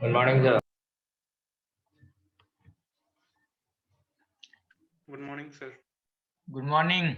Good morning, sir. Good morning, sir. Good morning.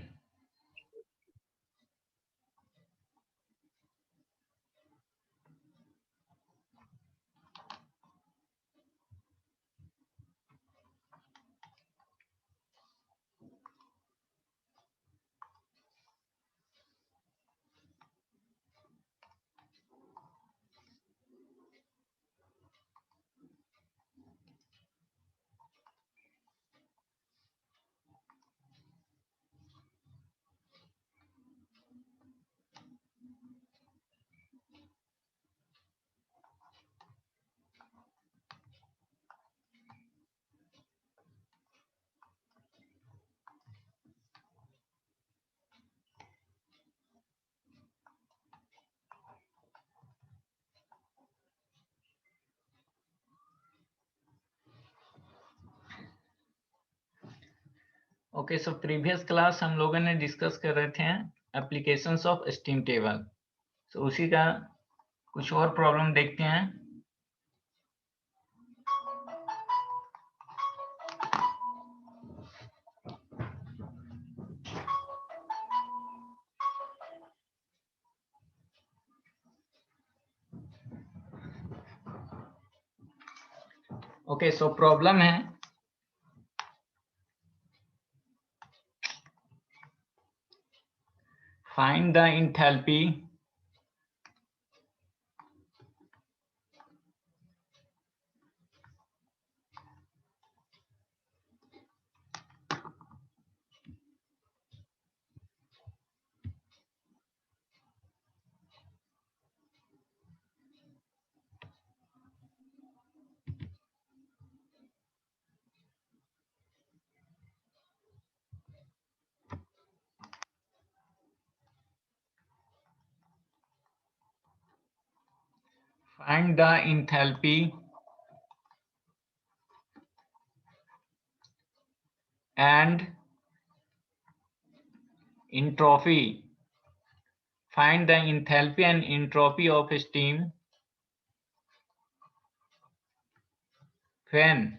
Okay, so previous class हम लोगों ने discuss कर रहे थे एप्लीकेशंस ऑफ स्टीम टेबल। तो उसी का कुछ और प्रॉब्लम देखते हैं। ओके, सो प्रॉब्लम है find the enthalpy and entropy. Find the enthalpy and entropy of steam when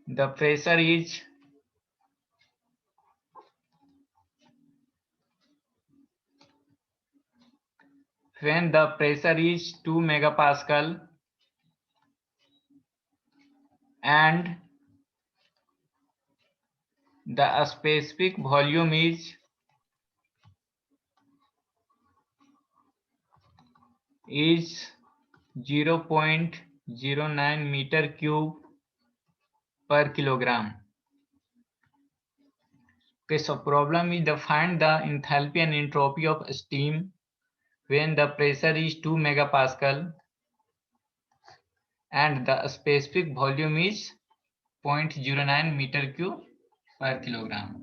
the pressure is when the pressure is 2 megapascal and the specific volume is 0.09 meter cube per kilogram. Okay, so problem is to find the enthalpy and entropy of steam when the pressure is 2 megapascal and the specific volume is 0.09 meter cube per kilogram.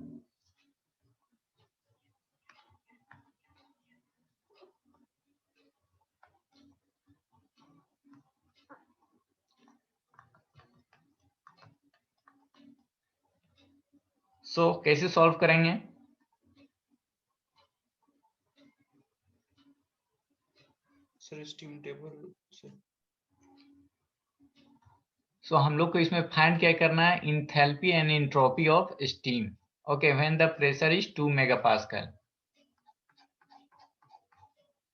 So कैसे solve करेंगे? Sir steam table sir. So हम लोग को इसमें find क्या करना है? Enthalpy and entropy of steam. Okay, when the pressure is 2 megapascal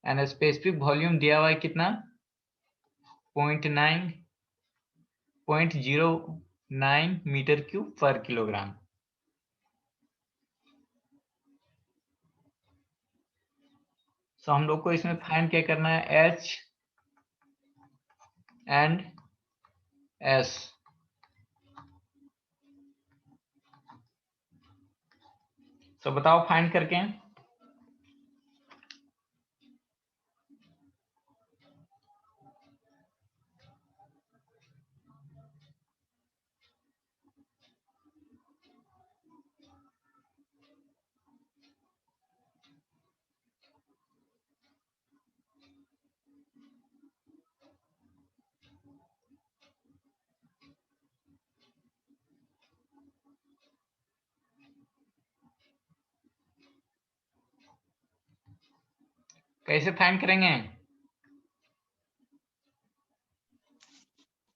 and specific volume दिया हुआ है कितना? 0.09 मीटर क्यूब पर किलोग्राम। सो हम लोग को इसमें फाइंड क्या करना है, H एंड S। सो बताओ फाइंड करके। कैसे फाइंड करेंगे?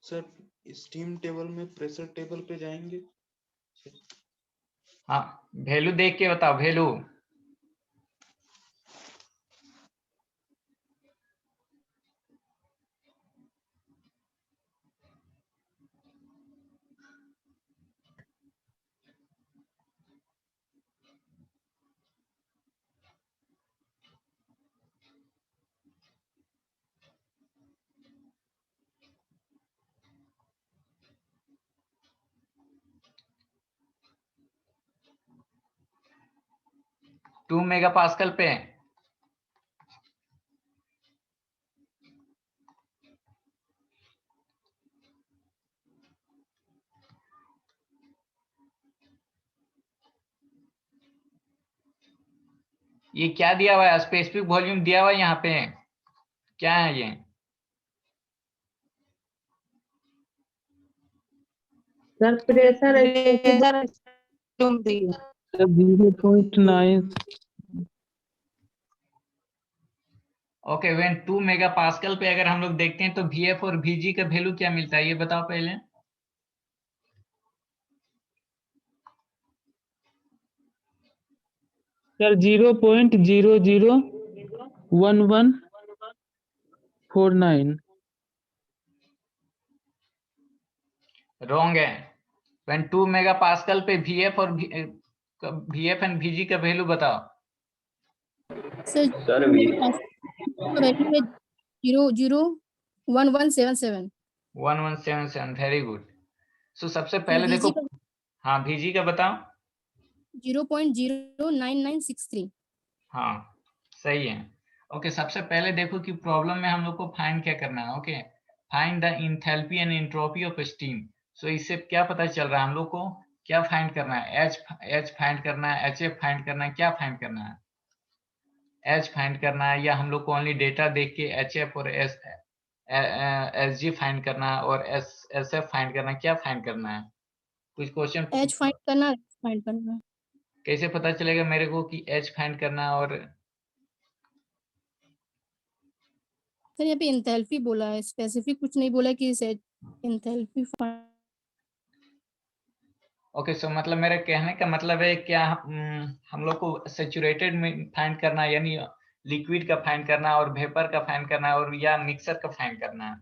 सर स्टीम टेबल में प्रेशर टेबल पे जाएंगे। हाँ, वैल्यू देख के बताओ, वैल्यू। टू मेगा पास्कल पे। ये क्या दिया हुआ है? स्पेसिफिक वॉल्यूम दिया हुआ है यहाँ पे, क्या है ये? Sir pressure 0.9। Okay, when 2 mega pascal पे अगर हम लोग देखते हैं तो VF और VG का वैल्यू क्या मिलता है, ये बताओ पहले। सर 0.001149। रॉन्ग है। व्हेन 2 मेगा पास्कल पे VF एंड VG का वैल्यू बताओ। सर वैल्यू है 0.01177। 1177, वेरी गुड। सो सबसे पहले VG देखो, का हाँ VG का बताओ। 0.09963। हाँ सही है। ओके, सबसे पहले देखो कि प्रॉब्लम में हम लोग को फाइंड क्या करना है। Okay, find the enthalpy and entropy of steam. So इससे क्या पता चल रहा है हम लोग को, क्या फाइंड करना है? H फाइंड करना है, HF फाइंड करना है, क्या फाइंड करना है? H फाइंड करना है, या हम लोग को ओनली डेटा देख के HF और SG फाइंड करना है और SF फाइंड करना है, क्या फाइंड करना है? कुछ क्वेश्चन H फाइंड करना है। कैसे पता चलेगा मेरे को कि H फाइंड करना है? और सर यहाँ पे एंथैल्पी बोला है, स्पेसिफिक कुछ नहीं बोला कि एंथैल्पी फाइंड। ओके, सो मतलब मेरे कहने का मतलब है क्या, हम लोग को सैचुरेटेड में फाइंड करना है, यानी लिक्विड का फाइंड करना है, और वेपर का फाइंड करना है, और या मिक्सर का फाइंड करना है?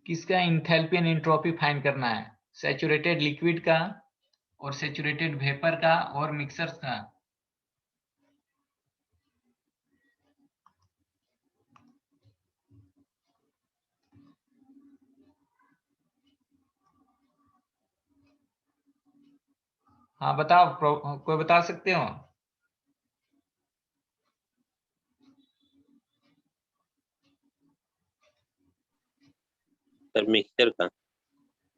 किसका इंथैल्पी एंड एंट्रोपी फाइंड करना है? सैचुरेटेड लिक्विड का, और सैचुरेटेड वेपर का, और मिक्सर का। हाँ बताओ, कोई बता सकते हो? सर मिक्सचर का।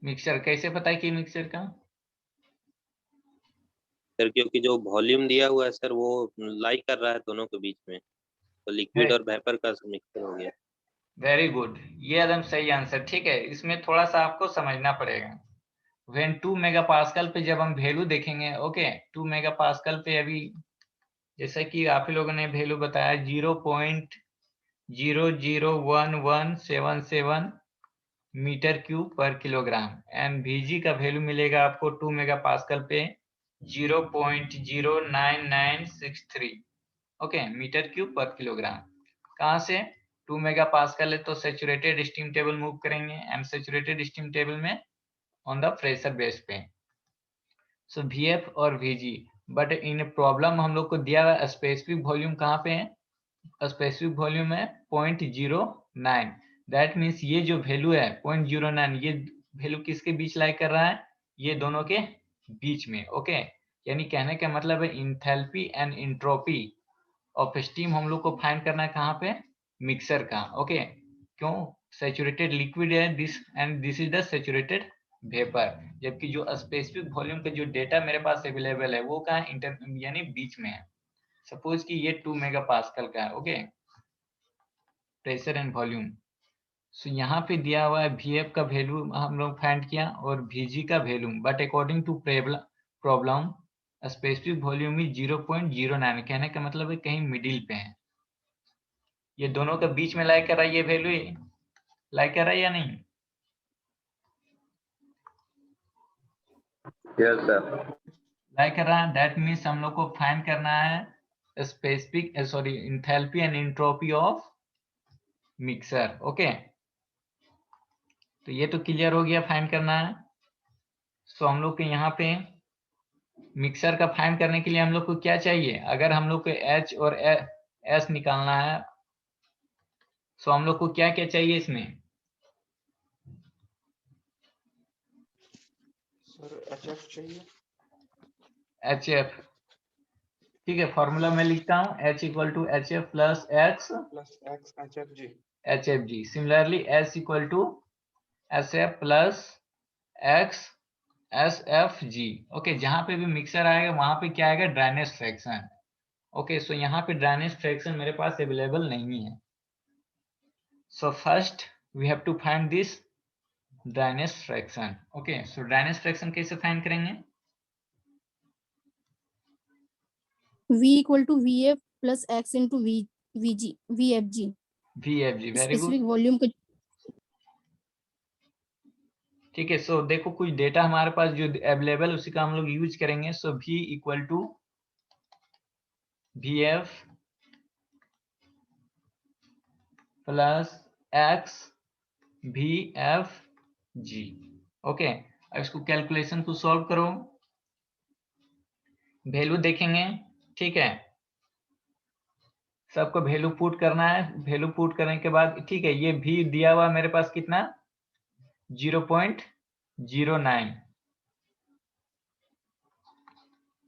मिक्सर कैसे पता है कि मिक्सर का? सर क्योंकि जो वॉल्यूम दिया हुआ है सर वो लाई कर रहा है दोनों के बीच में, तो लिक्विड और वेपर का मिक्सचर हो गया। वेरी गुड, ये एकदम सही आंसर। ठीक है, इसमें थोड़ा सा आपको समझना पड़ेगा। व्हेन 2 मेगा पास्कल पे जब हम वैल्यू देखेंगे, ओके 2 मेगा पास्कल पे अभी जैसा कि आप ही लोगों ने वैल्यू बताया 0.001177 मीटर क्यूब पर किलोग्राम, एंड VG का वैल्यू मिलेगा आपको 2 मेगा पास्कल पे 0.09963 ओके मीटर क्यूब पर किलोग्राम। कहाँ से? 2 मेगा पास्कल है तो सैचुरेटेड स्टीम टेबल मूव करेंगे एंड सैचुरेटेड स्टीम टेबल में ऑन द प्रेशर बेस पे। सो VF और VG, बट इन प्रॉब्लम हम लोग को दिया हुआ स्पेसिफिक वॉल्यूम कहाँ पे है, स्पेसिफिक वॉल्यूम है 0.09। दैट मीन्स ये जो वैल्यू है 0.09, ये वैल्यू किसके बीच लाई कर रहा है, ये दोनों के बीच में। ओके यानी कहने का मतलब है enthalpy and entropy of steam हम लोग को फाइंड करना है कहाँ पे, मिक्सर का। ओके क्यों, सैचुरेटेड लिक्विड है this and this is the saturated vapour, जबकि जो स्पेसिफिक वॉल्यूम का जो डेटा मेरे पास अवेलेबल है वो कहाँ इंटर यानी बीच में है। सपोज कि ये 2 मेगा पास्कल का है। Okay pressure and volume. So यहाँ पे दिया हुआ है VF का वैल्यू हम लोग फाइंड किया और VG का value, but according to problem specific volume is 0.09। कहने का मतलब है कहीं मिडिल पे है, ये दोनों का बीच में लाई कर रहा है, ये वैल्यू लाई कर रहा है या नहीं। Yes sir. लाई कर रहा है, दैट मीन्स हम लोग को फाइंड करना है specific sorry enthalpy and entropy of mixer. Okay तो ये तो क्लियर हो गया, फाइंड करना है। सो हम लोग के यहाँ पे मिक्सर का फाइंड करने के लिए हम लोग को क्या चाहिए, अगर हम लोग को H और S निकालना है सो हम लोग को क्या क्या चाहिए इसमें, सर HF चाहिए। HF। ठीक है फॉर्मूला मैं लिखता हूँ H equal to HF plus X plus X HFG। HFG। Similarly S equal to SF plus X SFG। Okay जहां पे भी मिक्सर आएगा वहां पे क्या आएगा, ड्राइनेस फ्रैक्शन। ओके सो यहाँ पे ड्राइनेस फ्रैक्शन मेरे पास अवेलेबल नहीं है। So first we have to find this dryness fraction. Okay so dryness fraction कैसे फाइंड करेंगे, V equal to VF plus X into VFG VFG। Very good. Specific volume का। ठीक है सो देखो कुछ डेटा हमारे पास जो अवेलेबल उसी का हम लोग यूज करेंगे। So V equal to VF plus X VFG। Okay अब इसको कैलकुलेशन को सॉल्व करो, वैल्यू देखेंगे। ठीक है सबको वैल्यू पुट करना है, वैल्यू पुट करने के बाद ठीक है ये भी दिया हुआ मेरे पास कितना 0.09।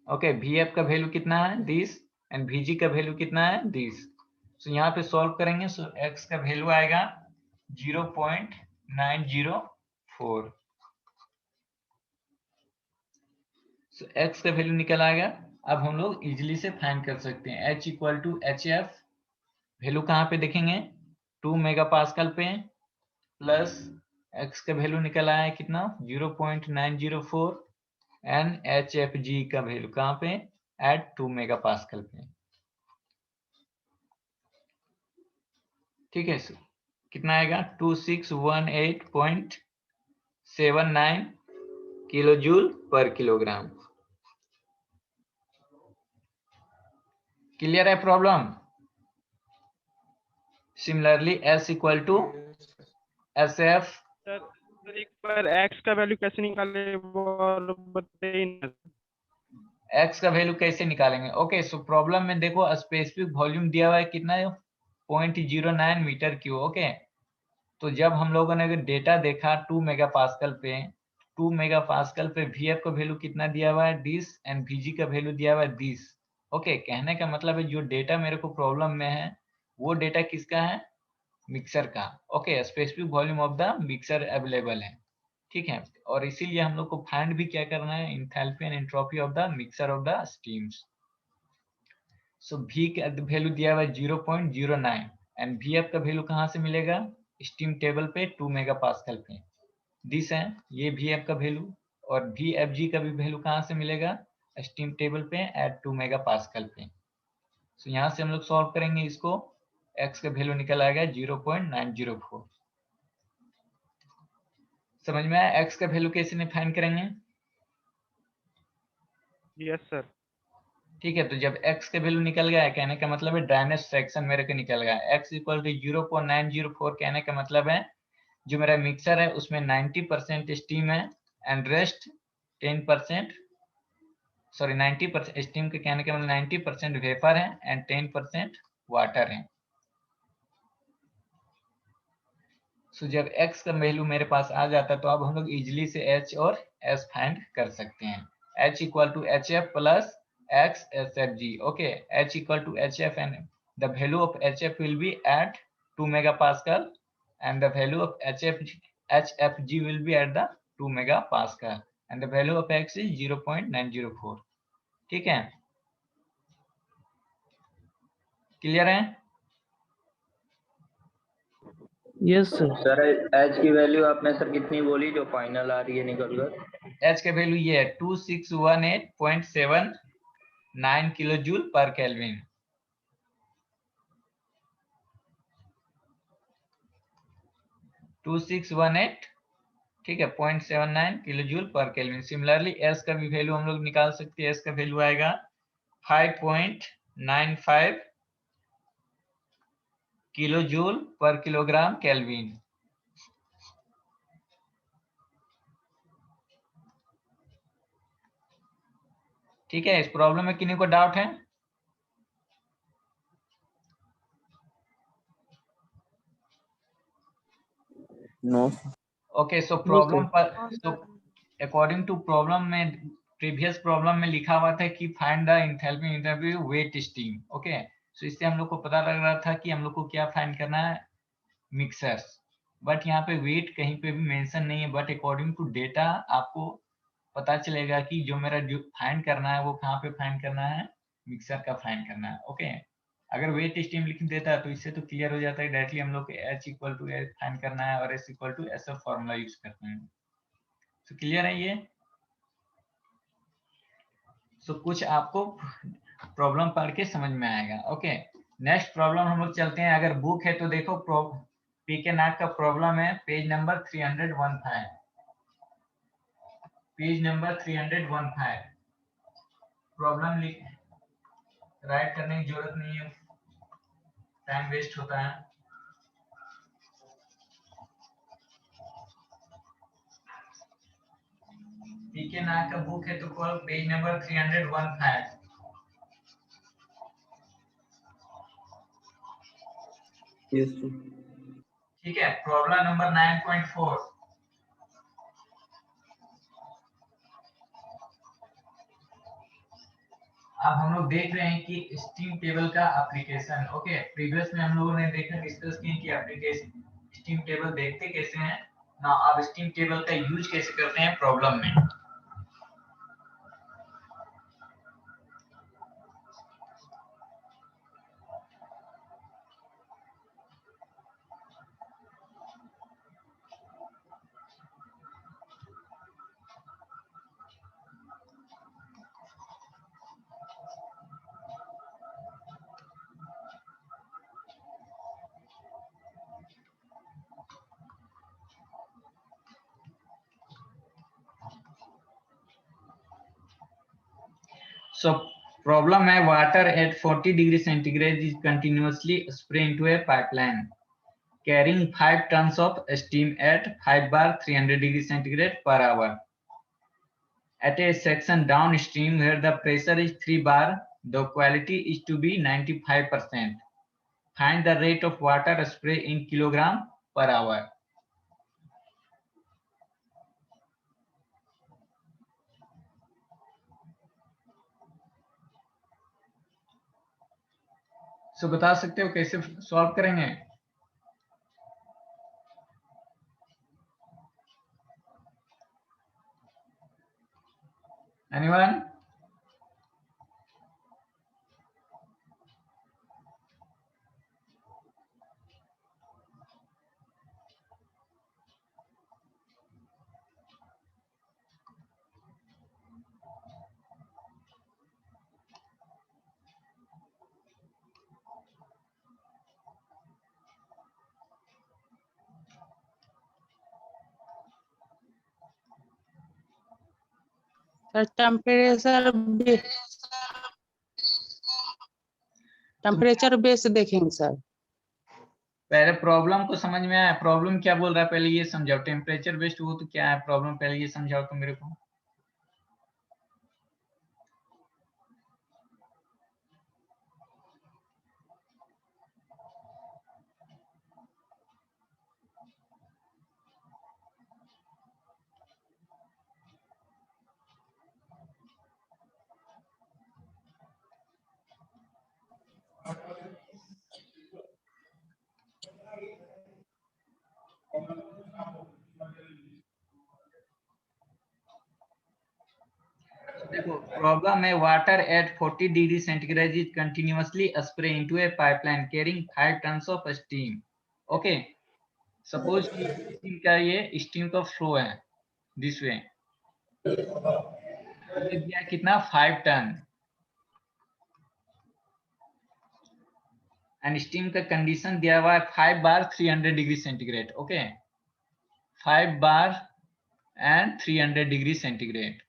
ओके VF का वैल्यू कितना है दिस एंड VG का वैल्यू कितना है दिस। सो यहाँ पे सॉल्व करेंगे सो X का वैल्यू आएगा 0.904। सो X का वैल्यू निकल आएगा। अब हम लोग इजिली से फाइंड कर सकते हैं H equal to HF, value कहाँ पे देखेंगे 2 मेगा पास्कल पे, प्लस X का वैल्यू निकल आया है कितना 0.904 एंड HFG का वैल्यू कहाँ पे एट 2 मेगा पास्कल पे। ठीक है सर कितना आएगा 2618.79 kilo joule per kilogram. Clear है problem. Similarly S equal to SF। Sir एक बार एक्स का वैल्यू कैसे निकाले वो और बताइए ना। X का वैल्यू कैसे निकालेंगे, ओके सो प्रॉब्लम में देखो स्पेसिफिक वॉल्यूम दिया हुआ है कितना है 0.09 मीटर क्यूब। ओके तो जब हम लोगों ने अगर डेटा देखा 2 मेगा पास्कल पे, 2 मेगा पास्कल पे VF का वैल्यू कितना दिया हुआ है दिस एंड VG का वैल्यू दिया हुआ है दिस। ओके कहने का मतलब है जो डेटा मेरे को प्रॉब्लम में है वो डेटा किसका है, मिक्सर का। Okay specific volume of the mixer available है। ठीक है और इसीलिए हम लोग को फाइंड भी क्या करना है, enthalpy and entropy of the mixer of the stems. So V का वैल्यू दिया हुआ है 0.09 एंड VF का वैल्यू कहाँ से मिलेगा, स्टीम टेबल पे 2 मेगा पास्कल पे दिस है ये VF का वैल्यू, और VFG का भी वैल्यू कहाँ से मिलेगा, स्टीम टेबल पे एट 2 मेगा पास्कल पे। सो यहाँ से हम लोग सॉल्व करेंगे इसको, X का वैल्यू निकल आएगा 0.904। समझ में आया X का वैल्यू कैसे फाइंड करेंगे। Yes sir. ठीक है, तो जब x का वैल्यू निकल गया है, कहने का मतलब है ड्राइनेस फ्रैक्शन मेरे को निकल गया है। x इक्वल टू 0.904 कहने का मतलब है जो मेरा मिक्सर है उसमें 90% स्टीम है एंड रेस्ट 10%, सॉरी 90% स्टीम के कहने का मतलब 90% वेपर है एंड 10% वाटर है। सो जब x का वैल्यू मेरे पास आ जाता है तो अब हम लोग इजिली से h और s फाइंड कर सकते हैं। h equal to hf plus x sfg। Okay, h equal to hf and the value of hf will be at 2 megapascal and the value of hfg will be at the 2 megapascal and the value of x is 0.904। ठीक है, clear है? Yes sir. Sir H की value आपने sir कितनी बोली जो final आ रही है निकल कर? h का वैल्यू ये है 2618.79 किलो जूल पर केल्विन। 2618, ठीक है, 0.79 किलो जूल पर केल्विन। सिमिलरली s का भी वैल्यू हम लोग निकाल सकते हैं। s का वैल्यू आएगा 5.95 kilo joule per kilogram kelvin. ठीक है, इस प्रॉब्लम में किन्हीं को डाउट है? नो। ओके, सो प्रॉब्लम पर अकॉर्डिंग टू प्रॉब्लम में, प्रीवियस प्रॉब्लम में लिखा हुआ था कि find the enthalpy interview wet steam. Okay, so इससे हम लोग को पता लग रहा था कि हम लोग को क्या फाइंड करना है, मिक्सर्स। बट यहाँ पे वेट कहीं पे भी मेंशन नहीं है, बट अकॉर्डिंग टू डेटा आपको पता चलेगा कि जो मेरा जो फाइंड करना है वो कहाँ पे फाइंड करना है, मिक्सर का फाइंड करना है। ओके, अगर वेट स्टीम लिख देता है तो इससे तो क्लियर हो जाता है, डायरेक्टली हम लोग h equal to H find करना है और s equal to S formula use करते हैं। तो क्लियर है ये? सो कुछ आपको प्रॉब्लम पढ़ के समझ में आएगा। ओके, नेक्स्ट प्रॉब्लम हम लोग चलते हैं। अगर बुक है तो देखो, पीके नाट का प्रॉब्लम है page number 315, page number 315। Problem right करने की जरूरत नहीं है, टाइम वेस्ट होता है। पीके नाट का बुक है तो पेज नंबर 315। ठीक है, प्रॉब्लम नंबर 9.4। अब हम लोग देख रहे हैं कि स्टीम टेबल का एप्लीकेशन। ओके, प्रीवियस में हम लोगों ने देखा, डिस्कस किया कि एप्लीकेशन स्टीम टेबल देखते कैसे हैं ना, अब स्टीम टेबल का यूज कैसे करते हैं प्रॉब्लम में। So problem है, water at 40 degree centigrade is continuously sprayed into a pipeline carrying 5 tons of steam at 5 bar 300 degree centigrade per hour. At a section downstream where the pressure is 3 bar, the quality is to be 95%. Find the rate of water spray in kilogram per hour. So बता सकते हो कैसे solve करेंगे? Anyone? Temperature temperature base देखेंगे sir. पहले problem को समझ में आया? प्रॉब्लम क्या बोल रहा है पहले ये समझाओ। टेम्परेचर बेस्ड वो तो क्या है प्रॉब्लम, पहले ये समझाओ तो मेरे को। देखो प्रॉब्लम है water at 40 degree centigrade is continuously spray into A pipeline carrying 5 tons of steam. Okay, suppose steam का ये स्टीम का फ्लो है दिस वे, ये दिया है कितना 5 टन, एंड स्टीम का कंडीशन दिया हुआ है 5 बार 300 degree centigrade. Okay, 5 bar and 300 degree centigrade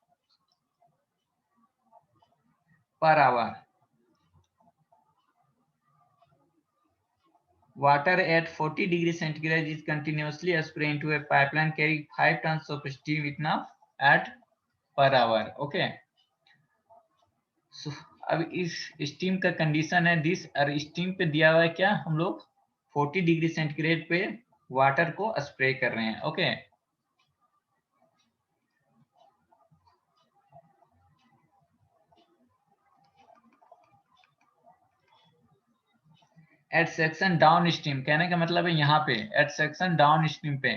per hour. Water at 40 degree centigrade is continuously sprayed into a pipeline carrying 5 tons of steam इतना at per hour. Okay. So अब इस steam का condition है this, और steam पे दिया हुआ है क्या, हम लोग 40 डिग्री सेंटीग्रेड पे वाटर को स्प्रे कर रहे हैं। Okay, at section downstream, कहने का मतलब है यहाँ पे एट सेक्शन डाउन स्ट्रीम पे,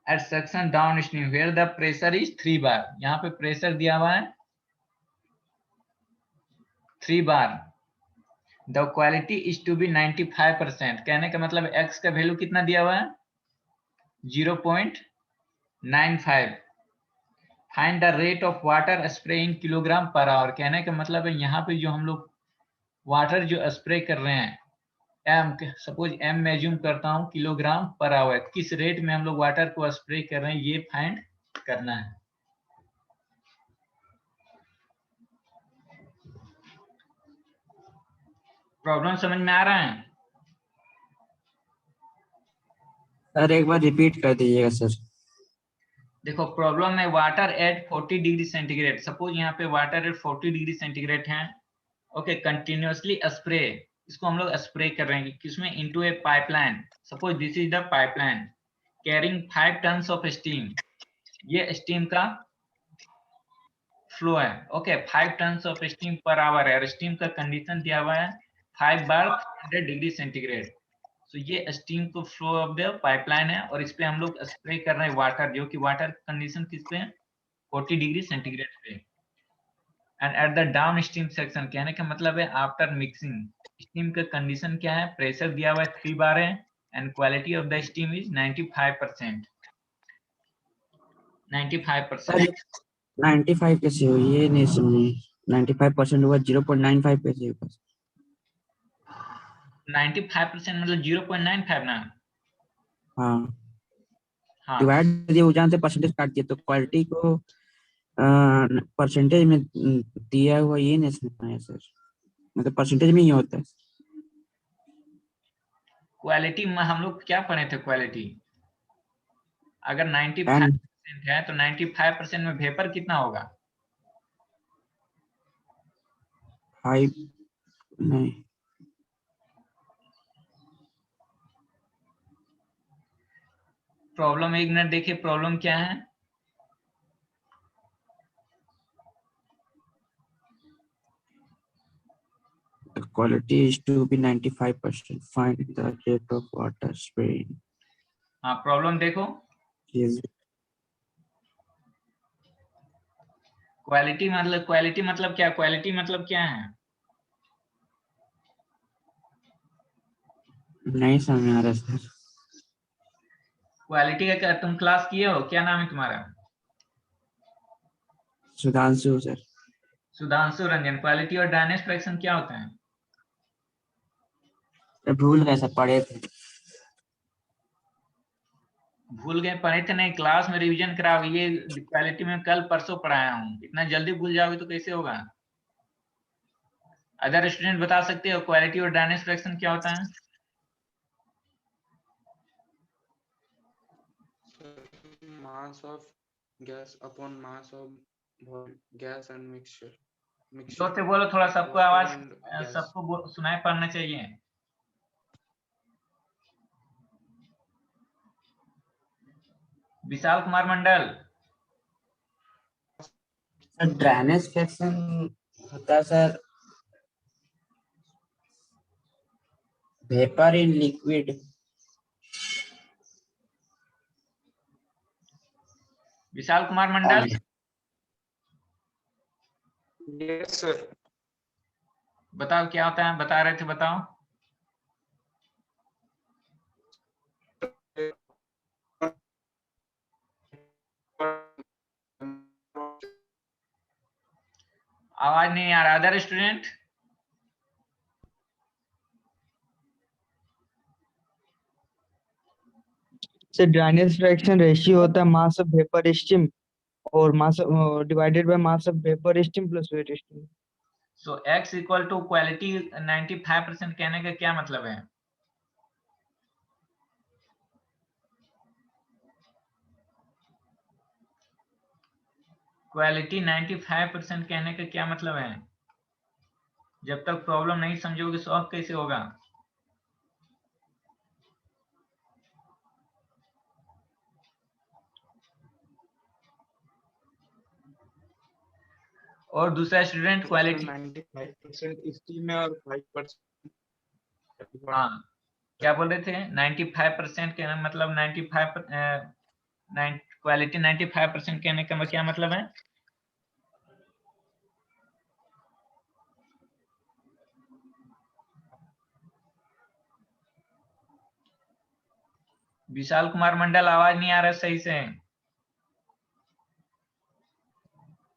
at section downstream where the pressure is 3 bar, यहाँ पे प्रेशर दिया हुआ है 3 bar, the quality is to be 95%, कहने का मतलब एक्स का वैल्यू कितना दिया हुआ है 0.95, find the rate of water spray in kilogram per hour, कहने का मतलब है यहाँ पे जो हम लोग वाटर जो स्प्रे कर रहे हैं एम, सपोज एम में एज्यूम करता हूँ किलोग्राम पर आवर, किस रेट में हम लोग वाटर को स्प्रे कर रहे हैं ये फाइंड करना है। प्रॉब्लम समझ में आ रहा है? सर एक बार रिपीट कर दीजिएगा सर। देखो प्रॉब्लम है water at 40 degree centigrade, suppose यहाँ पे वाटर एट 40 डिग्री सेंटीग्रेड है। ओके, कंटिन्यूअसली स्प्रे, इसको हम लोग स्प्रे कर रहे हैं किसमें, into A pipeline, suppose this is the pipeline carrying 5 tons of steam, ये स्टीम का फ्लो है। ओके, 5 टन्स ऑफ स्टीम पर आवर है, और स्टीम का कंडीशन दिया हुआ है 5 बार 300 डिग्री सेंटीग्रेड। तो ये स्टीम को फ्लो ऑफ द पाइपलाइन है, और इस पे हम लोग स्प्रे कर रहे हैं वाटर, जो कि वाटर कंडीशन किस पे है 40 डिग्री सेंटीग्रेड पे। And at the down stream section, कहने का मतलब है आफ्टर मिक्सिंग, स्टीम का कंडीशन क्या है, प्रेशर दिया हुआ है 3 बार है, and quality of the steam is 95%। 95% 95 कैसे हो, ये नहीं समझे। 95% हुआ 0.95 कैसे होगा? 95% मतलब 0.95 ना। हाँ, हाँ, डिवाइड दिए वो जानते परसेंटेज काट दिए, तो क्वालिटी को परसेंटेज में दिया हुआ ये नहीं समझ पाया सर, मतलब परसेंटेज में ही होता है। क्वालिटी में हम लोग क्या पढ़े थे, क्वालिटी अगर 95% है तो 95% में वेपर कितना होगा, 5 नहीं, प्रॉब्लम एक मिनट देखिए प्रॉब्लम क्या है। the quality is to be 95%, find the rate of water spraying। हाँ प्रॉब्लम देखो, Yes। क्वालिटी मतलब क्या, क्वालिटी मतलब क्या है, नहीं समझ में आ रहा सर। क्वालिटी का क्या तुम क्लास किए हो, क्या नाम है तुम्हारा? सुधांशु सर। सुधांशु रंजन। क्वालिटी और ड्राइनेज फ्रैक्शन क्या होता है? भूल गए सर, पढ़े थे। भूल गए, पढ़े थे नहीं, क्लास में रिवीजन कराओगे, ये क्वालिटी में कल परसों पढ़ाया हूँ, इतना जल्दी भूल जाओगे तो कैसे होगा। अदर स्टूडेंट बता सकते हो क्वालिटी और ड्राइनेज फ्रैक्शन क्या होता है? Mass of gas upon mass of gas and mixture जोर से बोलो थोड़ा, सबको आवाज gas. सबको सुनाई पड़ना चाहिए। Vishal Kumar Mandal. Sir drainage fraction होता है sir vapour in liquid. Vishal Kumar Mandal. Yes sir. बताओ क्या होता है, बता रहे थे, बताओ। आवाज नहीं आ रहा। Other student? Sir dryness fraction ratio होता है मास ऑफ वेपर स्टीम और mass divided by mass of vapour steam plus wet steam. So x equal to quality 95% कहने का क्या मतलब है? क्वालिटी 95% कहने का क्या मतलब है? जब तक प्रॉब्लम नहीं समझोगे सॉल्व कैसे होगा? और दूसरा स्टूडेंट क्वालिटी 95% स्टीम है और 5%। हाँ क्या बोल रहे थे? 95% कहना मतलब 95 क्वालिटी 95% कहने का क्या मतलब है? विशाल कुमार मंडल आवाज नहीं आ रहा सही से।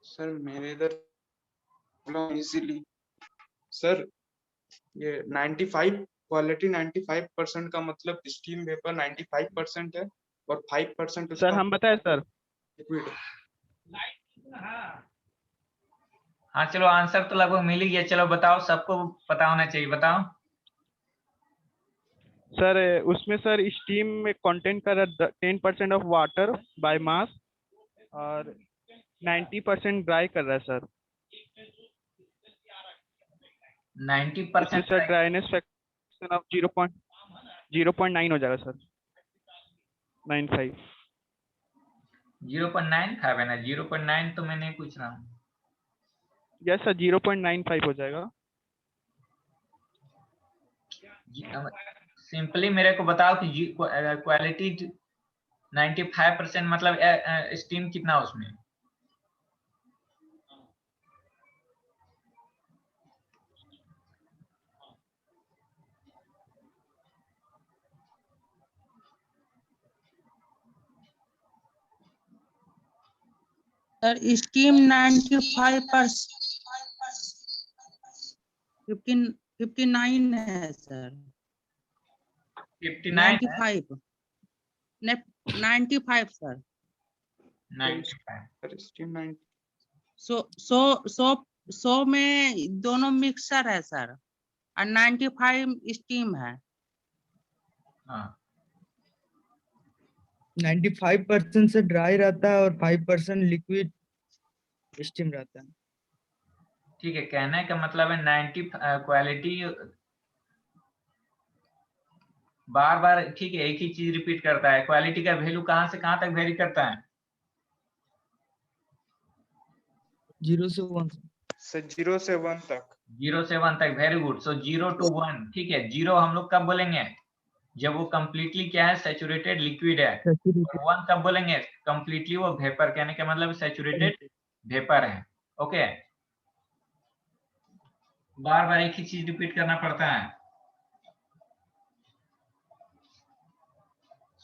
सर मेरे इधर इजीली सर ये 95 क्वालिटी 95% का मतलब स्टीम वेपर 95% है और 5% सर हम बताएं सर। लिक्विड। हाँ चलो आंसर तो लगभग मिल ही गया। चलो बताओ, सबको पता होना चाहिए, बताओ। सर उसमें सर स्टीम में कंटेंट कर रहा 10% ऑफ वाटर बाय मास और 90% ड्राई कर रहा है sir. 90% sir dryness fraction of 0.9 हो जाएगा सर। 95 0.95 है ना? 0.9 तो मैं नहीं पूछ रहा हूँ। यस सर 0.95 हो जाएगा। सिंपली मेरे को बताओ कि क्वालिटी 95% मतलब स्टीम कितना उसमें? सर स्टीम 95% 59 है सर। 59 है? 95 सर। 95 स्टीम 90 100 में दोनों मिक्सर है सर और 95 स्टीम है। हाँ 95% से ड्राई रहता है और 5% लिक्विड स्टीम रहता है। ठीक है, कहने का मतलब है 90 क्वालिटी बार बार ठीक है एक ही चीज रिपीट करता है। क्वालिटी का वैल्यू कहाँ से कहाँ तक वेरी करता है? 0 से 1 से 0 से 1 तक। 0 से 1 तक, वेरी गुड। सो 0 to 1, ठीक है। 0 हम लोग कब बोलेंगे? जब वो कंप्लीटली क्या है? सैचुरेटेड लिक्विड है। 1 कब बोलेंगे? कंप्लीटली वो वेपर, कहने का मतलब सैचुरेटेड वेपर है। ओके, बार बार एक ही चीज रिपीट करना पड़ता है।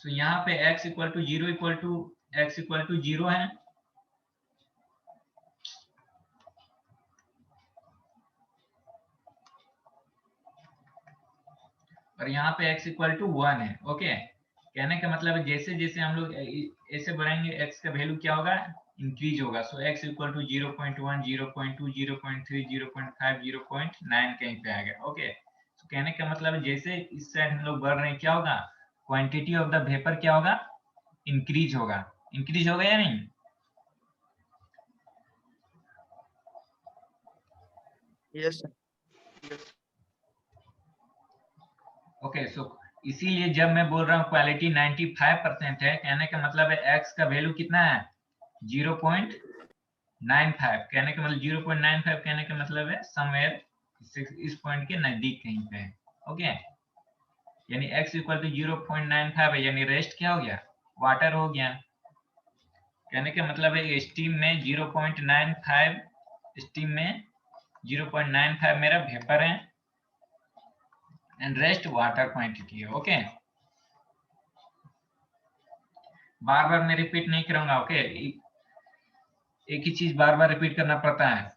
सो यहाँ पे x equal to 0 equal to x equal to 0 है। और यहाँ पे x इक्वल टू 1 है। ओके, कहने का मतलब है जैसे जैसे हम लोग ऐसे बढ़ाएंगे x का वैल्यू क्या होगा? इंक्रीज होगा। सो x इक्वल टू 0.1, 0.2, 0.3, 0.5, 0.9 कहीं पे आ गया। ओके, तो कहने का मतलब है जैसे इस साइड हम लोग बढ़ रहे हैं क्या होगा, क्वांटिटी ऑफ द वेपर क्या होगा, इंक्रीज होगा। इंक्रीज होगा या नहीं? Yes sir. ओके, सो इसीलिए जब मैं बोल रहा हूँ क्वालिटी 95% है, कहने का मतलब है x का वैल्यू कितना है, 0.95। कहने का मतलब 0.95 कहने का मतलब है समवेयर इस पॉइंट के नजदीक कहीं पे है। ओके, यानी x इक्वल टू 0.95 है, यानी रेस्ट क्या हो गया, वाटर हो गया। कहने का मतलब है स्टीम में 0.95, स्टीम में 0.95 मेरा वेपर है एंड रेस्ट वाटर क्वांटिटी है। ओके, बार बार मैं रिपीट नहीं करूंगा। ओके, एक ही चीज बार बार रिपीट करना पड़ता है।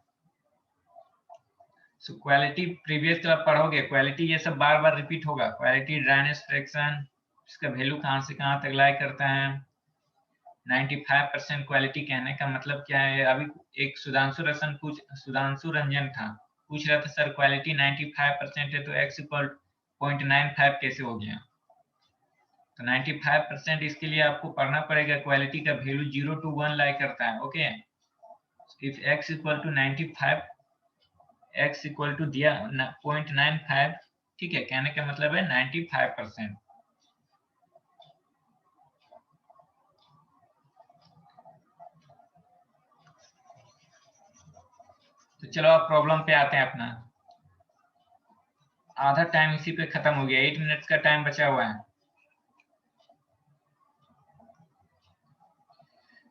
सो क्वालिटी प्रीवियस क्लास पढ़ोगे, क्वालिटी ये सब बार बार रिपीट होगा। क्वालिटी ड्राइनेस फ्रैक्शन, इसका वैल्यू कहाँ से कहाँ तक लाई करता है। 95% क्वालिटी कहने का मतलब क्या है। अभी एक सुधांशु रंजन था, पूछ रहा था सर क्वालिटी 95% है तो x इक्वल 0.95 कैसे हो गया। तो 95% इसके लिए आपको पढ़ना पड़ेगा, क्वालिटी का वैल्यू 0 to 1 लाई करता है। Okay, if x equal to 95, x equal to दिया 0.95, ठीक है, कहने का मतलब है 95%। तो चलो आप प्रॉब्लम पे आते हैं अपना। आधा टाइम इसी पे खत्म हो गया, 8 मिनट्स का टाइम बचा हुआ है।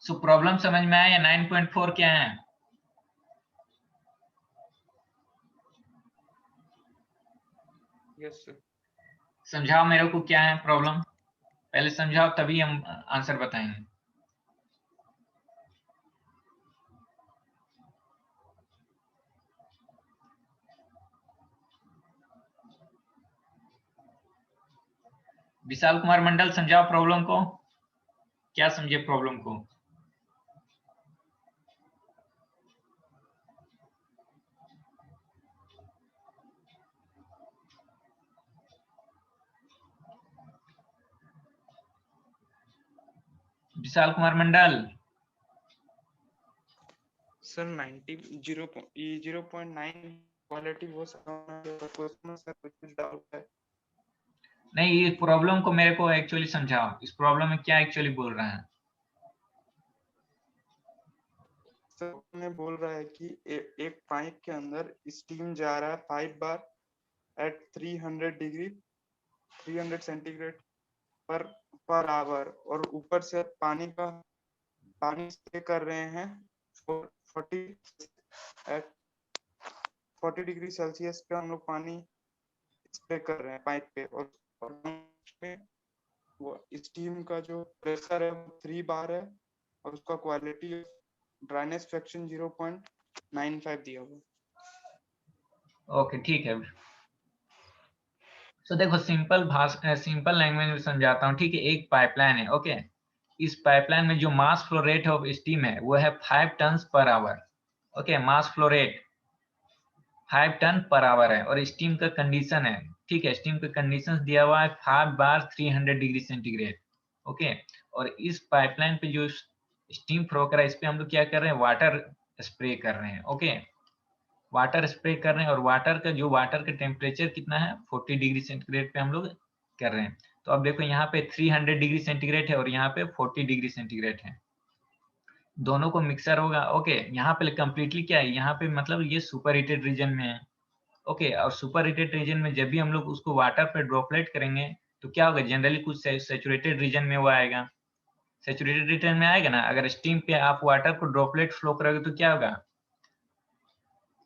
सो प्रॉब्लम समझ में आया या 9.4 क्या है? Yes sir. समझाओ मेरे को क्या है प्रॉब्लम, पहले समझाओ तभी हम आंसर बताएंगे। विशाल कुमार मंडल समझाओ प्रॉब्लम को, क्या समझे प्रॉब्लम को। विशाल कुमार मंडल। सर 0.9 क्वालिटी वो सर कुछ डाउट है। नहीं, ये प्रॉब्लम को मेरे को एक्चुअली समझाओ, इस प्रॉब्लम में क्या एक्चुअली बोल रहा है। सर ने बोल रहा है कि एक पाइप के अंदर स्टीम जा रहा है 5 बार एट 300 सेंटीग्रेड पर आवर, और ऊपर से पानी स्प्रे कर रहे हैं 40 डिग्री सेल्सियस पे हम लोग पानी स्प्रे कर रहे हैं पाइप पे, और वो स्टीम का जो प्रेशर है वो 3 बार है, और उसका क्वालिटी ड्राइनेस फ्रैक्शन 0.95 दिया हुआ। ओके, ठीक है। तो देखो सिंपल लैंग्वेज में समझाता हूँ, ठीक है। एक पाइपलाइन है, ओके। इस पाइपलाइन में जो mass flow rate of steam है वो है 5 ton per hour. Okay, mass flow rate 5 ton per hour है, और स्टीम का कंडीशन है, ठीक है, स्टीम का कंडीशन दिया हुआ है 5 बार 300 डिग्री सेंटीग्रेड। ओके, और इस पाइपलाइन पे जो स्टीम फ्लो कर रहा है इस पे हम लोग क्या कर रहे हैं, वाटर स्प्रे कर रहे हैं। ओके, वाटर स्प्रे कर रहे हैं, और वाटर का टेम्परेचर कितना है, 40 डिग्री सेंटीग्रेड पे हम लोग कर रहे हैं। तो अब देखो यहाँ पे 300 डिग्री सेंटीग्रेड है और यहाँ पे 40 डिग्री सेंटीग्रेड है, दोनों को मिक्सर होगा। ओके, यहाँ पे कंप्लीटली क्या है, यहाँ पे मतलब ये सुपर हीटेड रीजन में है। ओके, और सुपर हीटेड रीजन में जब भी हम लोग उसको वाटर पे ड्रॉपलेट करेंगे तो क्या होगा, जनरली कुछ सैचुरेटेड रीजन में वो आएगा, सैचुरेटेड रीजन में आएगा ना। अगर स्टीम पे आप वाटर को ड्रॉपलेट फ्लो करोगे तो क्या होगा,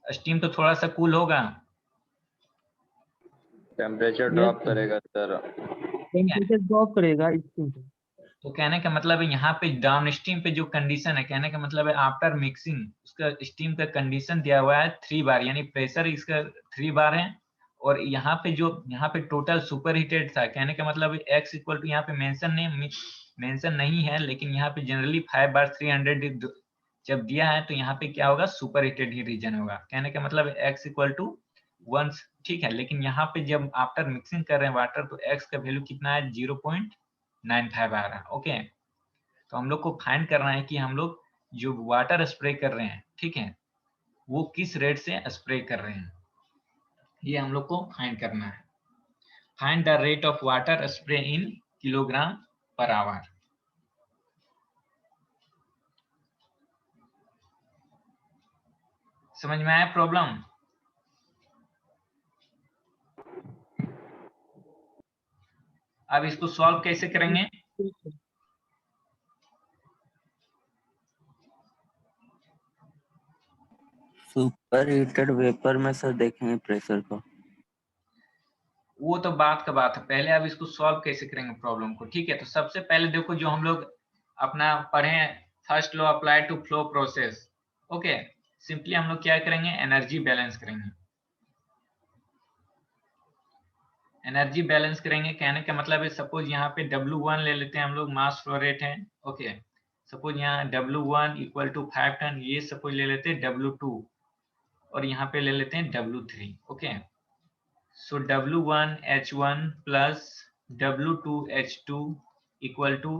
स्टीम तो थोड़ा सा कूल होगा, टेम्परेचर ड्रॉप करेगा सर। टेम्परेचर ड्रॉप करेगा स्टीम पे। तो कहने का मतलब है यहाँ पे डाउन स्ट्रीम पे जो कंडीशन है, कहने का मतलब है आफ्टर मिक्सिंग उसका स्टीम का कंडीशन दिया हुआ है 3 बार, यानी प्रेशर इसका 3 बार है। और यहाँ पे टोटल सुपर हीटेड था, कहने का मतलब x इक्वल टू यहाँ पे मेंशन नहीं है, लेकिन यहाँ पे जनरली 5 बार जब दिया है तो यहाँ पे क्या होगा, सुपर हीटेड ही रीजन होगा। कहने का मतलब x इक्वल टू 1, ठीक है। लेकिन यहाँ पे जब आफ्टर मिक्सिंग कर रहे हैं वाटर तो x का वैल्यू कितना है, 0.95 आ रहा है। ओके, तो हम लोग को फाइंड करना है कि हम लोग जो वाटर स्प्रे कर रहे हैं, ठीक है, वो किस रेट से स्प्रे कर रहे हैं, ये हम लोग को फाइंड करना है। Find the rate of water spray in kilogram per hour. समझ में आया प्रॉब्लम? अब इसको सॉल्व कैसे करेंगे? सुपर हीटेड वेपर में सर देखेंगे प्रेशर को। वो तो बात का बात है, पहले अब इसको सॉल्व कैसे करेंगे प्रॉब्लम को, ठीक है। तो सबसे पहले देखो जो हम लोग अपना पढ़े, first law apply to flow process. Okay, simply हम लोग क्या करेंगे, एनर्जी बैलेंस करेंगे। एनर्जी बैलेंस करेंगे कहने का मतलब है, सपोज यहाँ पे W1 ले लेते हैं हम लोग, मास फ्लो रेट है। ओके, सपोज यहाँ W1 इक्वल टू 5 टन, ये सपोज ले लेते हैं W2, और यहाँ पे ले लेते हैं W3। Okay, so W1 H1 plus W2 H2 equal to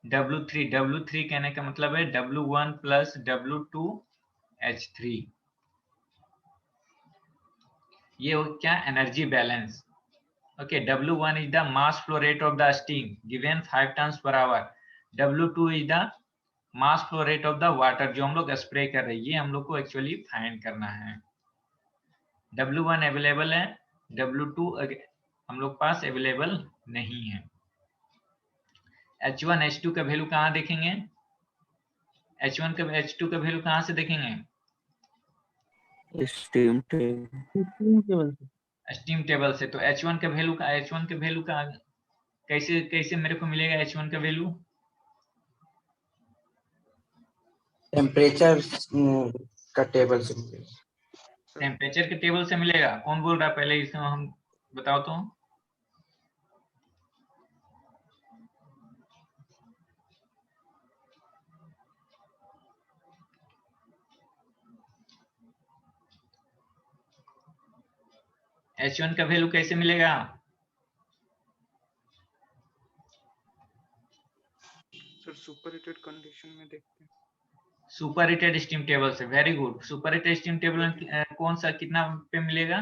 W3। W3 कहने का मतलब है W1 प्लस W2 H3। ये हो क्या, energy balance. Okay, W1 is the mass flow rate of the steam given 5 tons per hour. W2 is the mass flow rate of the water जो हम लोग स्प्रे कर रहे हैं, ये हम लोग को एक्चुअली फाइंड करना है। W1 अवेलेबल है, W2 हम लोग पास अवेलेबल नहीं है। H1 H2 का वैल्यू कहाँ देखेंगे, H1 का H2 का वैल्यू कहाँ से देखेंगे, स्टीम टेबल स्टीम टेबल से। तो H1 का वैल्यू का कैसे कैसे मेरे को मिलेगा H1 का वैल्यू, टेम्परेचर का टेबल से मिलेगा। टेम्परेचर के टेबल से मिलेगा। कौन बोल रहा है पहले, इसको हम बताओ तो। H1 का वैल्यू कैसे मिलेगा, सर सुपर हीटेड कंडीशन में देखते हैं। सुपर हीटेड स्टीम टेबल से। Very good. Super heated steam table में कौन सा कितना पे मिलेगा,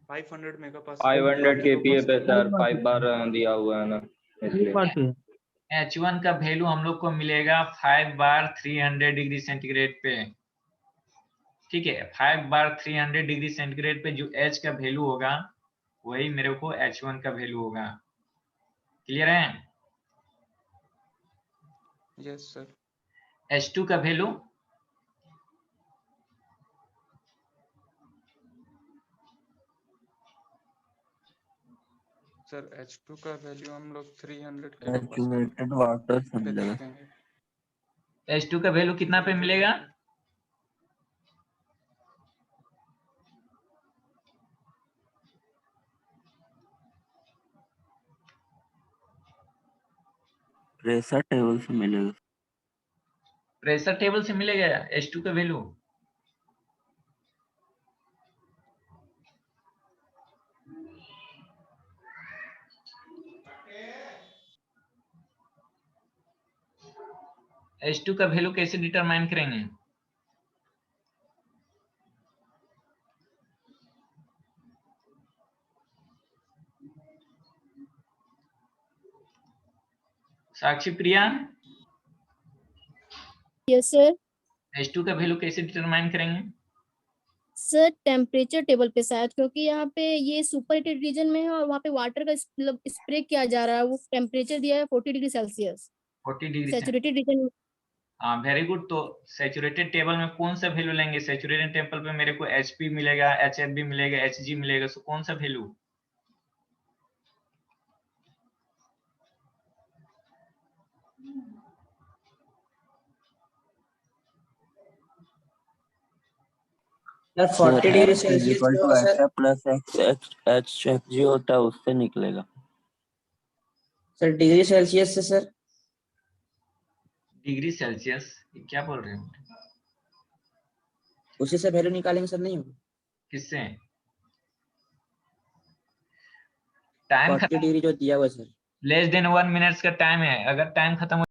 500 मेगापास्कल 500 kPa पे सर 5 बार दिया हुआ है ना, इसलिए H1 का वैल्यू हम लोग को मिलेगा 5 बार 300 डिग्री सेंटीग्रेड पे, ठीक है। 5 बार 300 डिग्री सेंटीग्रेड पे जो H का वैल्यू होगा वही मेरे को H1 का वैल्यू होगा। क्लियर है? Yes sir. H2 का वैल्यू सर H2 का वैल्यू हम लोग 300 सैचुरेटेड वाटर से पे मिलेगा। देखेंगे। H2 का वैल्यू कितना पे मिलेगा, प्रेशर टेबल से मिलेगा। प्रेशर टेबल से मिलेगा H2 का वैल्यू। H2 का वैल्यू कैसे डिटरमाइन करेंगे, Sakshi Priya? Yes sir. H2 का वैल्यू कैसे डिटरमाइन करेंगे, सर टेम्परेचर टेबल पे शायद, क्योंकि यहाँ पे ये सुपर हीटेड रीजन में है और वहाँ पे वाटर का मतलब स्प्रे किया जा रहा है, वो टेम्परेचर दिया है 40 degree Celsius 40 degree. Saturated region. हाँ वेरी गुड। तो सैचुरेटेड टेबल में कौन सा वैल्यू लेंगे, सैचुरेटेड टेबल पे मेरे को HP मिलेगा, HF भी मिलेगा, HG मिलेगा, सो कौन सा value, sir 40 degree Celsius plus HFG होता है, उससे निकलेगा। सर डिग्री सेल्सियस से सर। डिग्री सेल्सियस क्या बोल रहे हो? उसी से वैल्यू निकालेंगे सर, नहीं होगा? किससे? टाइम 40 खत्म, डिग्री जो दिया हुआ है सर। लेस देन 1 मिनट्स का टाइम है, अगर टाइम खत्म